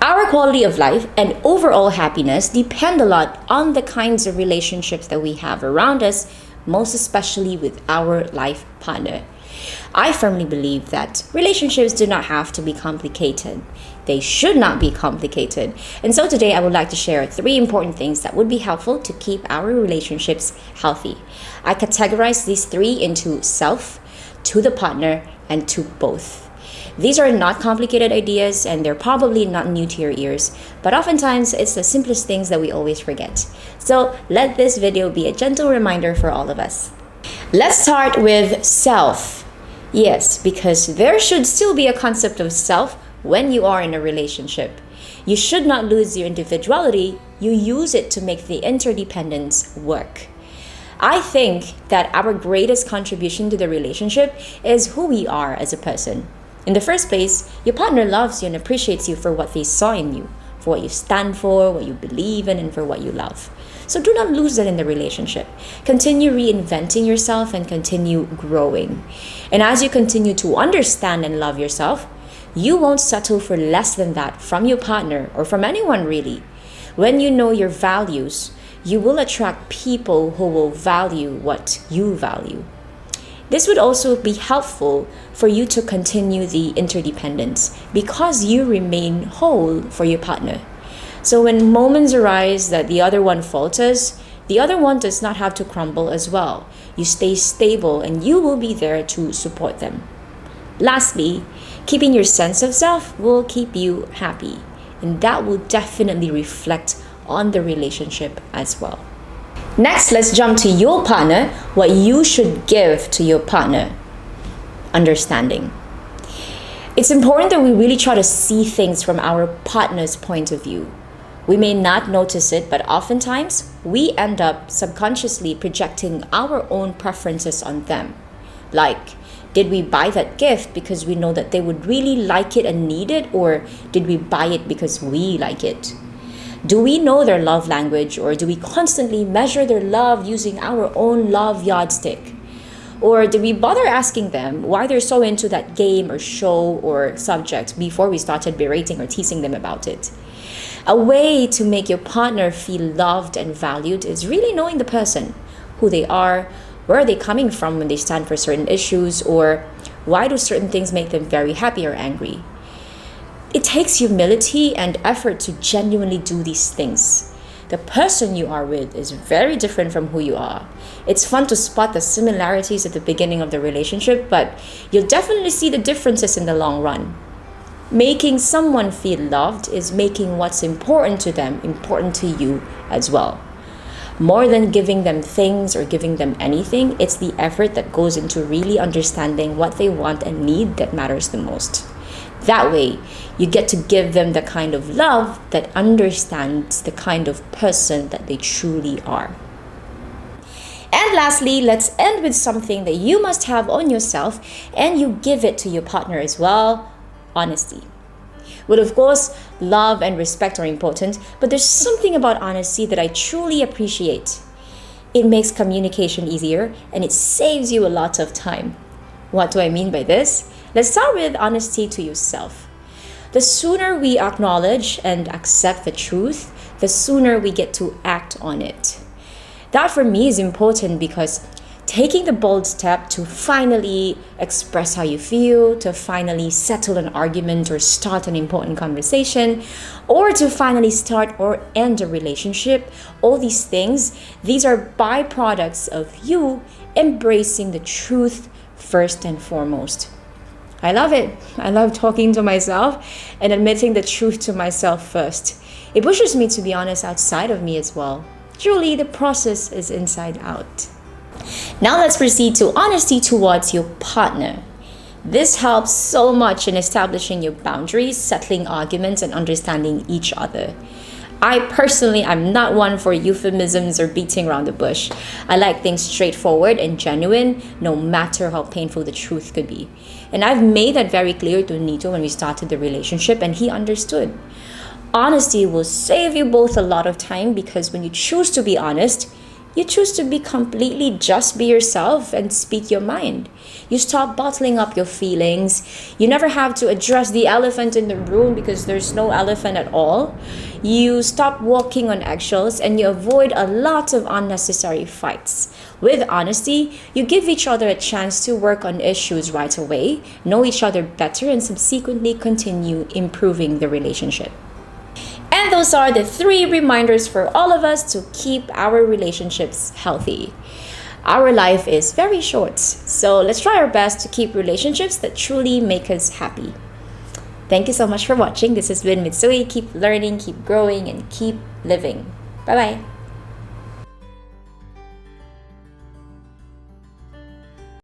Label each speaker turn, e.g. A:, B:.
A: Our quality of life and overall happiness depend a lot on the kinds of relationships that we have around us, most especially with our life partner. I firmly believe that relationships do not have to be complicated. They should not be complicated. And so today I would like to share 3 important things that would be helpful to keep our relationships healthy. I categorize these 3 into self, to the partner, and to both. These are not complicated ideas and they're probably not new to your ears, but oftentimes it's the simplest things that we always forget. So let this video be a gentle reminder for all of us. Let's start with self. Yes, because there should still be a concept of self when you are in a relationship. You should not lose your individuality, you use it to make the interdependence work. I think that our greatest contribution to the relationship is who we are as a person. In the first place, your partner loves you and appreciates you for what they saw in you, for what you stand for, what you believe in, and for what you love. So do not lose that in the relationship. Continue reinventing yourself and continue growing. And as you continue to understand and love yourself, you won't settle for less than that from your partner or from anyone really. When you know your values, you will attract people who will value what you value. This would also be helpful for you to continue the interdependence because you remain whole for your partner. So when moments arise that the other one falters, the other one does not have to crumble as well. You stay stable and you will be there to support them. Lastly, keeping your sense of self will keep you happy, and that will definitely reflect on the relationship as well. Next, let's jump to your partner, what you should give to your partner. Understanding. It's important that we really try to see things from our partner's point of view. We may not notice it, but oftentimes we end up subconsciously projecting our own preferences on them. Like, did we buy that gift because we know that they would really like it and need it, or did we buy it because we like it? Do we know their love language, or do we constantly measure their love using our own love yardstick? Or did we bother asking them why they're so into that game or show or subject before we started berating or teasing them about it? A way to make your partner feel loved and valued is really knowing the person, who they are, where are they coming from when they stand for certain issues, or why do certain things make them very happy or angry. It takes humility and effort to genuinely do these things. The person you are with is very different from who you are. It's fun to spot the similarities at the beginning of the relationship, but you'll definitely see the differences in the long run. Making someone feel loved is making what's important to them important to you as well. More than giving them things or giving them anything, it's the effort that goes into really understanding what they want and need that matters the most. That way, you get to give them the kind of love that understands the kind of person that they truly are. And lastly, let's end with something that you must have on yourself and you give it to your partner as well: honesty. Well, of course, love and respect are important, but there's something about honesty that I truly appreciate. It makes communication easier and it saves you a lot of time. What do I mean by this? Let's start with honesty to yourself. The sooner we acknowledge and accept the truth, the sooner we get to act on it. That for me is important because taking the bold step to finally express how you feel, to finally settle an argument or start an important conversation, or to finally start or end a relationship, all these things, these are byproducts of you embracing the truth first and foremost. I love it. I love talking to myself and admitting the truth to myself first. It pushes me to be honest outside of me as well. Truly, the process is inside out. Now let's proceed to honesty towards your partner. This helps so much in establishing your boundaries, settling arguments, and understanding each other. I personally am not one for euphemisms or beating around the bush. I like things straightforward and genuine, no matter how painful the truth could be. And I've made that very clear to Nito when we started the relationship, and he understood. Honesty will save you both a lot of time because when you choose to be honest, You choose to be completely just be yourself and speak your mind. You stop bottling up your feelings. You never have to address the elephant in the room because there's no elephant at all. You stop walking on eggshells and you avoid a lot of unnecessary fights. With honesty, you give each other a chance to work on issues right away, know each other better, and subsequently continue improving the relationship. And those are the 3 reminders for all of us to keep our relationships healthy. Our life is very short, so let's try our best to keep relationships that truly make us happy. Thank you so much for watching. This has been Mitsui. Keep learning, keep growing, and keep living. Bye bye.